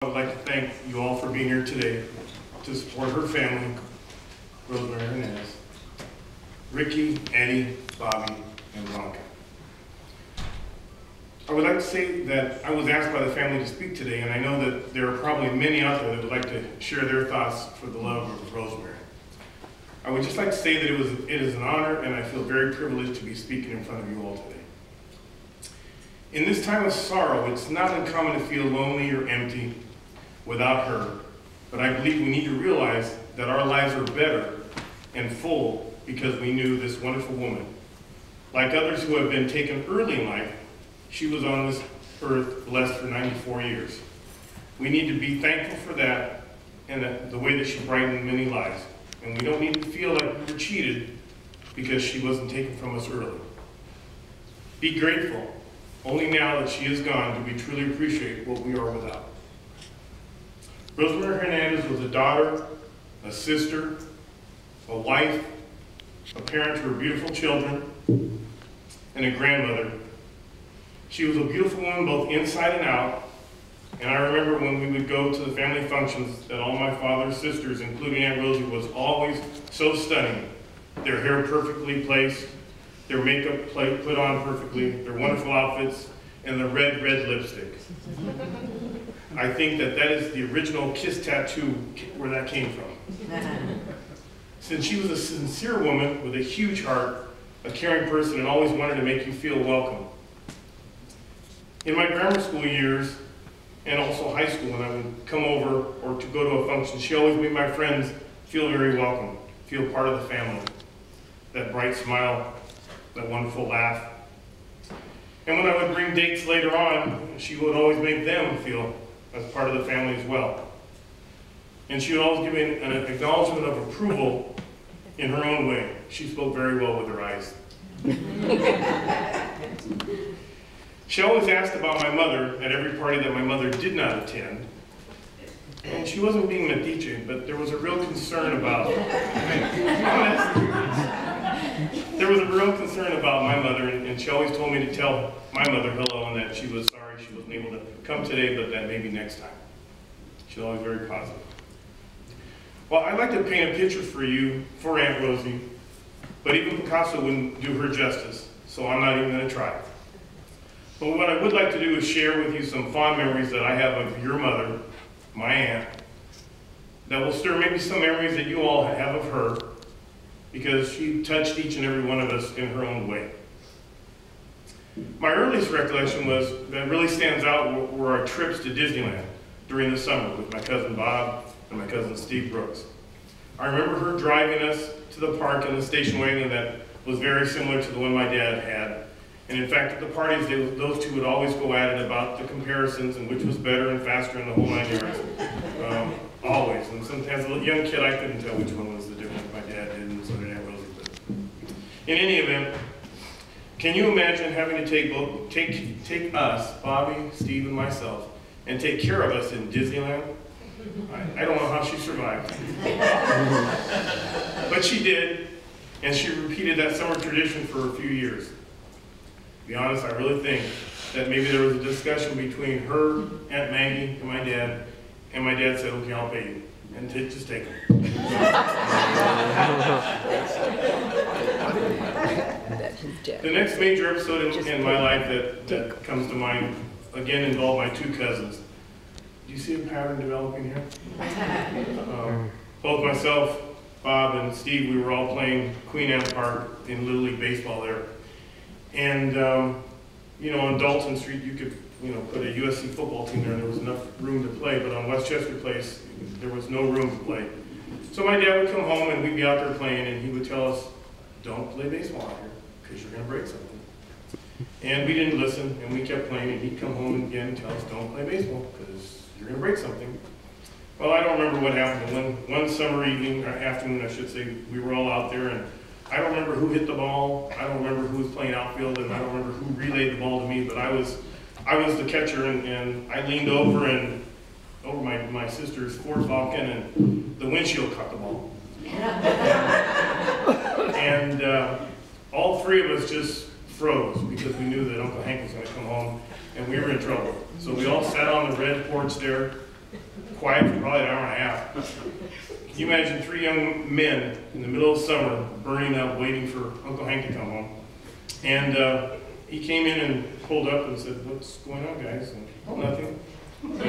I would like to thank you all for being here today to support her family, Rosemary Hernandez, Ricky, Eddie, Bobby, and Blanca. I would like to say that I was asked by the family to speak today, and I know that there are probably many out there that would like to share their thoughts for the love of Rosemary. I would just like to say that it is an honor, and I feel very privileged to be speaking in front of you all today. In this time of sorrow, it's not uncommon to feel lonely or empty without her, but I believe we need to realize that our lives are better and full because we knew this wonderful woman. Like others who have been taken early in life, she was on this earth blessed for 94 years. We need to be thankful for that and the way that she brightened many lives. And we don't need to feel like we were cheated because she wasn't taken from us early. Be grateful. Only now that she is gone do we truly appreciate what we are without. Rosemary Hernandez was a daughter, a sister, a wife, a parent to her beautiful children, and a grandmother. She was a beautiful woman both inside and out, and I remember when we would go to the family functions that all my father's sisters, including Aunt Rosie, was always so stunning. Their hair perfectly placed, their makeup put on perfectly, their wonderful outfits, and the red lipstick. I think that is the original kiss tattoo where that came from. Since she was a sincere woman with a huge heart, a caring person, and always wanted to make you feel welcome. In my grammar school years, and also high school, when I would come over or to go to a function, she always made my friends feel very welcome, feel part of the family. That bright smile, that wonderful laugh. And when I would bring dates later on, she would always make them feel as part of the family as well. And she would always give me an acknowledgement of approval in her own way. She spoke very well with her eyes. She always asked about my mother at every party that my mother did not attend. And she wasn't being metiche, but there was a real concern about, there was a real concern about my mother, and she always told me to tell my mother hello and that she was sorry she wasn't able to come today, but that maybe next time. She was always very positive. Well, I'd like to paint a picture for you, for Aunt Rosie, but even Picasso wouldn't do her justice, so I'm not even going to try. But what I would like to do is share with you some fond memories that I have of your mother, my aunt, that will stir maybe some memories that you all have of her, because she touched each and every one of us in her own way. My earliest recollection that really stands out were our trips to Disneyland during the summer with my cousin Bob and my cousin Steve Brooks. I remember her driving us to the park in the station wagon that was very similar to the one my dad had. And in fact, at the parties, those two would always go at it about the comparisons and which was better and faster in the whole 9 yards. Always. And sometimes as a young kid, I couldn't tell which one was the difference. My dad did, and so did Aunt Rosie. But in any event, can you imagine having to take us, Bobby, Steve, and myself, and take care of us in Disneyland? I don't know how she survived. But she did, and she repeated that summer tradition for a few years. To be honest, I really think that maybe there was a discussion between her, Aunt Maggie, and my dad said, okay, I'll pay you. And just take them. The next major episode in my life that comes to mind, again, involved my two cousins. Do you see a pattern developing here? Both myself, Bob, and Steve, we were all playing Queen Anne Park in Little League Baseball there. And, you know, on Dalton Street, you could, put a USC football team there, and there was enough room to play, but on Westchester Place, there was no room to play. So my dad would come home, and we'd be out there playing, and he would tell us, don't play baseball out here, because you're going to break something. And we didn't listen, and we kept playing, and he'd come home again and tell us, don't play baseball, because you're going to break something. Well, I don't remember what happened, but one summer evening, or afternoon, I should say, we were all out there, and I don't remember who hit the ball, I don't remember who was playing outfield, and I don't remember who relayed the ball to me, but I was the catcher, and I leaned over my sister's Ford Falcon, and the windshield caught the ball. And all three of us just froze because we knew that Uncle Hank was going to come home, and we were in trouble. So we all sat on the red porch there, quiet for probably an hour and a half. Can you imagine 3 young men in the middle of summer burning up, waiting for Uncle Hank to come home? And he came in and pulled up and said, "What's going on, guys?" And, "Oh, nothing. But,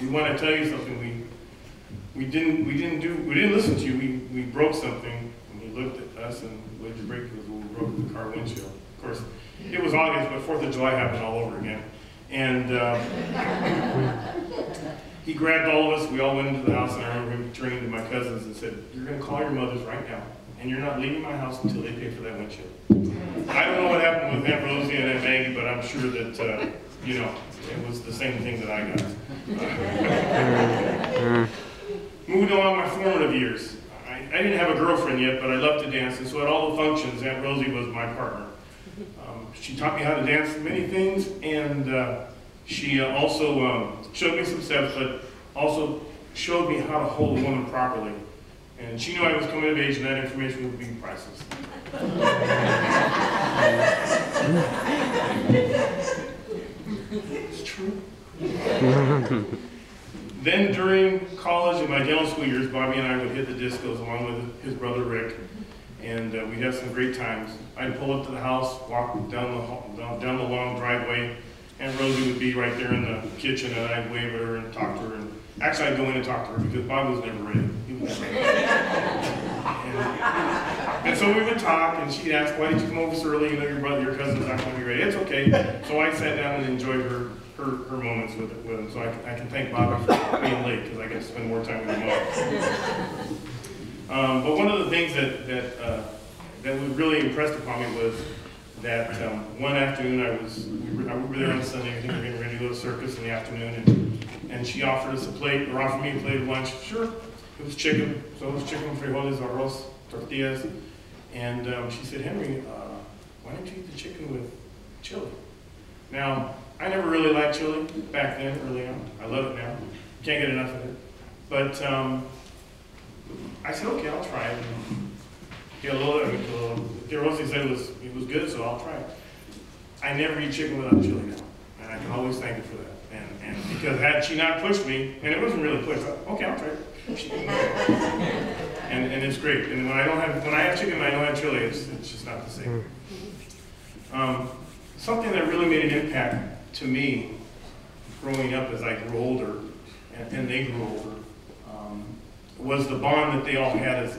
we want to tell you something. We didn't listen to you. We broke something." And he looked at us and what did you break? Because we broke the car windshield. Of course, it was August, but 4th of July happened all over again. And he grabbed all of us. We all went into the house, and I remember him turning to my cousins and said, "You're going to call your mothers right now, and you're not leaving my house until they pay for that windshield." I don't know what happened with Aunt Rosie and Aunt Maggie, but I'm sure that, you know, it was the same thing that I got. Moving along my formative years, I didn't have a girlfriend yet, but I loved to dance, and so at all the functions, Aunt Rosie was my partner. She taught me how to dance many things, and she also showed me some steps, but also showed me how to hold a woman properly. And she knew I was coming of age, and that information would be priceless. It's true. Then during college and my dental school years, Bobby and I would hit the discos along with his brother Rick, and we'd have some great times. I'd pull up to the house, walk down the long driveway, and Rosie would be right there in the kitchen, and I'd wave at her and talk to her. And actually, I'd go in and talk to her because Bobby was never ready. He was never ready. And so we would talk, and she'd ask, "Why did you come over so early? You know your cousin's not going to be ready." "It's okay." So I sat down and enjoyed her moments with him. So I can thank Bobby for being late because I get to spend more time with him. But one of the things that was really impressed upon me was that one afternoon we were there on Sunday. I think we were getting ready to go to circus in the afternoon, and she offered us a plate, or offered me a plate of lunch. Sure, it was chicken. So it was chicken, frijoles, arroz, tortillas, and she said, "Henry, why don't you eat the chicken with chili?" Now, I never really liked chili back then, early on. I love it now. Can't get enough of it. But I said, "Okay, I'll try it." Get a little. Rosie said it was good, so I'll try it. I never eat chicken without chili now, and I can always thank her for that. And because had she not pushed me, and it wasn't really pushed, okay, I'll try it. And it's great. And when I have chicken and I don't have chili, it's just not the same. Something that really made an impact to me growing up as I grew older, and they grew older, was the bond that they all had as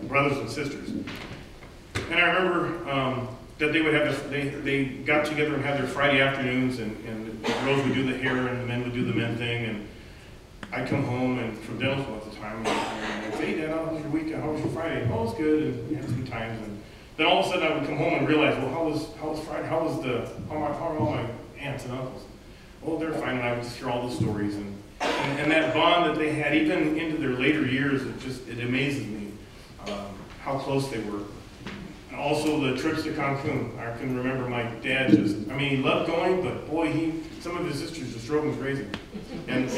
brothers and sisters. And I remember that they would have they got together and had their Friday afternoons, and the girls would do the hair and the men would do the men thing, and I'd come home and from dental school at the time, and I'd say, "Hey, Dad, how was your weekend? How was your Friday?" "Oh, it's good," and we had some times. And then all of a sudden I would come home and realize, well, how was Friday? How are all my aunts and uncles? "Oh, they're fine." And I would just hear all the stories, and that bond that they had, even into their later years, it amazes me how close they were. And also the trips to Cancun. I can remember my dad he loved going, but boy, some of his sisters just drove him crazy. And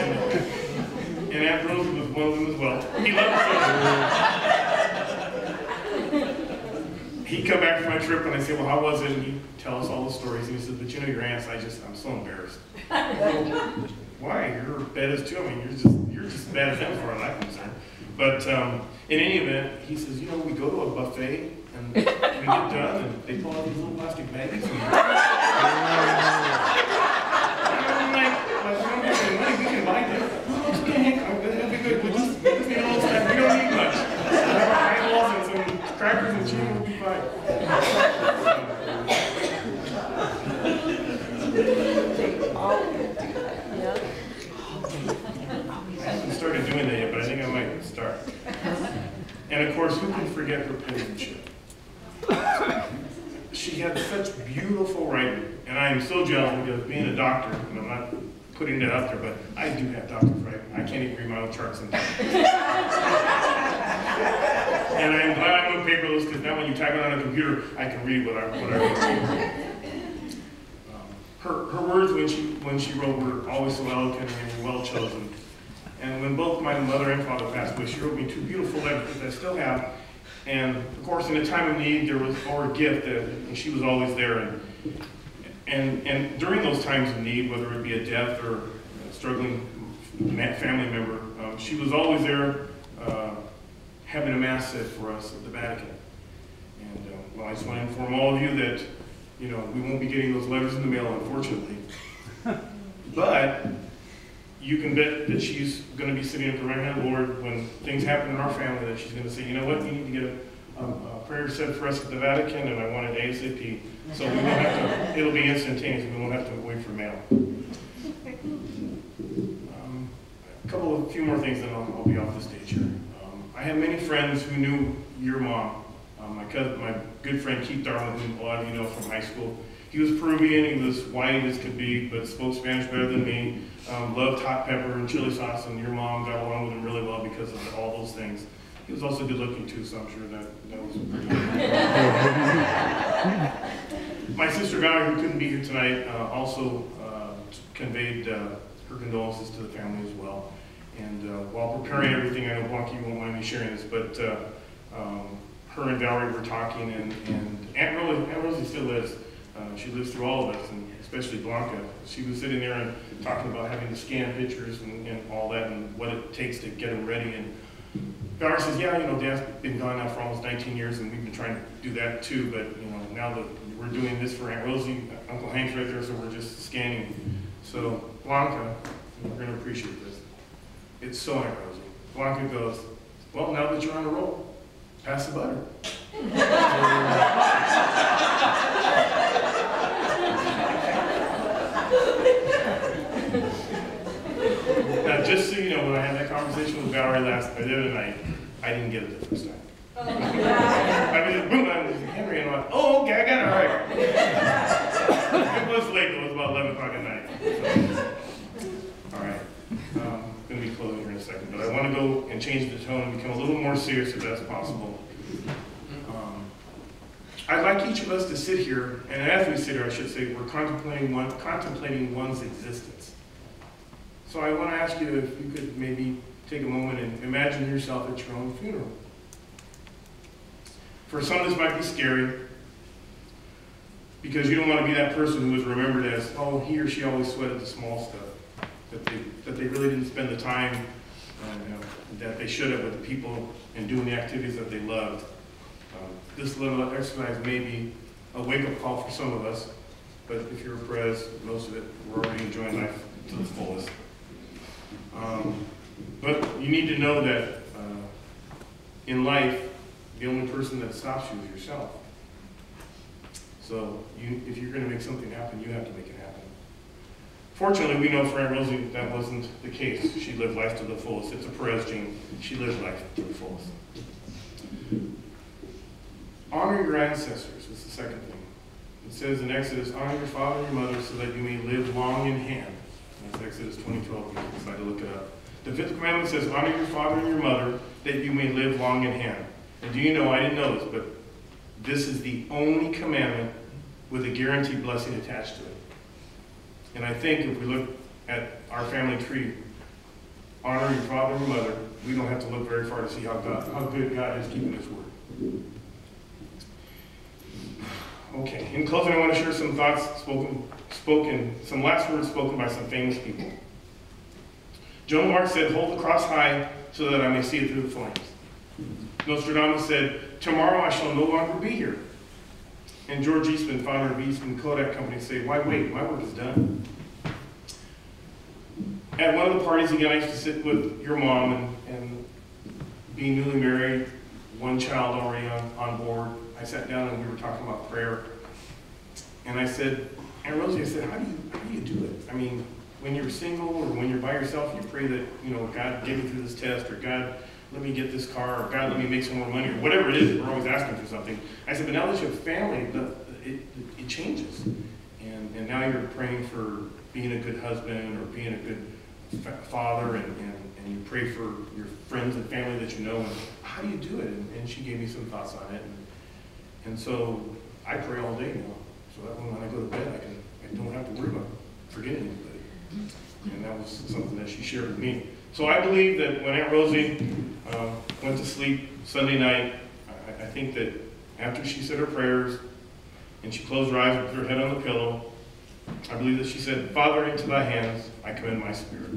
Aunt Rosie was one of them as well. He loved it. He'd come back from my trip and I'd say, "Well, how was it?" And he'd tell us all the stories. And he said, "But you know, your aunts, I'm so embarrassed." "Why? You're bad as too. I mean, you're just as bad as them as far as I'm concerned." But in any event, he says, "You know, we go to a buffet and we get done and they pull out these little plastic baggies." And I'm like, "We can buy them." "Oh, it's okay, that'll be good. We just need a little snack. We don't need much. Have our eyeballs and some crackers and cheese, we'll be fine." I haven't started doing that yet, but I think I might start. And of course, who can forget her penmanship? She had such beautiful writing, and I am so jealous because being a doctor, and I'm not putting that out there, but I do have doctor's writing. I can't even read my own charts sometimes. And I'm glad I went paperless because now when you type it on a computer, I can read what I wrote. Her words when she wrote were always so eloquent and well chosen. And when both my mother and father passed away, she wrote me 2 beautiful letters that I still have. And of course, in a time of need, there was a gift, and she was always there. And during those times of need, whether it be a death or struggling family member. She was always there having a mass said for us at the Vatican. And well, I just want to inform all of you that, we won't be getting those letters in the mail, unfortunately. But you can bet that she's going to be sitting at the right hand of the Lord when things happen in our family, that she's going to say, you know what, you need to get a prayer said for us at the Vatican, and I want it ASAP. So we won't have to, it'll be instantaneous. We won't have to wait for mail. A few more things, then I'll be off the stage here. I have many friends who knew your mom. My good friend Keith Darwin, who a lot of you know from high school. He was Peruvian, he was white as could be, but spoke Spanish better than me. Loved hot pepper and chili sauce, and your mom got along with him really well because of all those things. He was also good looking too, so I'm sure that was pretty good. My sister Valerie, who couldn't be here tonight, also conveyed her condolences to the family as well. And while preparing everything, I know Blanca, you won't mind me sharing this, but her and Valerie were talking, and Aunt Rosie still lives. She lives through all of us, and especially Blanca. She was sitting there and talking about having to scan pictures and all that, and what it takes to get them ready. And Valerie says, yeah, Dad's been gone now for almost 19 years, and we've been trying to do that too, but now that we're doing this for Aunt Rosie, Uncle Hank's right there, so we're just scanning. So Blanca, you're going to appreciate this. It's so Aunt Rosie. Blanca goes, well, now that you're on a roll, pass the butter. Now, just so you know, when I had that conversation with Valerie the other night, I didn't get it the first time. I mean, boom, I was Henry, and I'm like, oh, okay, I got it right. It was late, though. It was about 11 o'clock at night. So, all right. I'm going to be closing here in a second, but I want to go and change the tone and become a little more serious if that's possible. I'd like each of us to sit here, and as we sit here, I should say, we're contemplating one's existence. So I want to ask you if you could maybe take a moment and imagine yourself at your own funeral. For some, this might be scary, because you don't want to be that person who is remembered as, oh, he or she always sweated the small stuff, that they really didn't spend the time that they should have with the people and doing the activities that they loved. This little exercise may be a wake-up call for some of us, but if you're a Perez, most of it, we're already enjoying life to the fullest. But you need to know that in life, the only person that stops you is yourself. So if you're going to make something happen, you have to make it happen. Fortunately, we know for Aunt Rosie that wasn't the case. She lived life to the fullest. It's a Perez gene. She lived life to the fullest. Honor your ancestors is the second thing. It says in Exodus, honor your father and your mother so that you may live long in hand. That's Exodus 20:12. You can decide to look it up. The fifth commandment says, honor your father and your mother that you may live long in hand. And do you know, I didn't know this, but this is the only commandment with a guaranteed blessing attached to it. And I think if we look at our family tree, honor your father and your mother, we don't have to look very far to see how good God is keeping his word. Okay, in closing, I want to share some thoughts some last words spoken by some famous people. Joan of Arc said, hold the cross high so that I may see it through the flames. Nostradamus said, tomorrow I shall no longer be here. And George Eastman, founder of Eastman Kodak Company, said, why wait? My work is done. At one of the parties, again, I used to sit with your mom and being newly married, one child already on board. I sat down and we were talking about prayer. And I said, Aunt Rosie, I said, how do you do it? I mean, when you're single or when you're by yourself, you pray that, God get me through this test, or God, let me get this car, or God, let me make some more money, or whatever it is. We're always asking for something. I said, but now that you have family, it changes. And now you're praying for being a good husband or being a good father, and you pray for your friends and family that you know. And how do you do it? And she gave me some thoughts on it. And so I pray all day now, so that when I go to bed, I don't have to worry about forgetting anybody. And that was something that she shared with me. So I believe that when Aunt Rosie went to sleep Sunday night, I think that after she said her prayers and she closed her eyes with her head on the pillow, I believe that she said, Father, into thy hands I commend my spirit.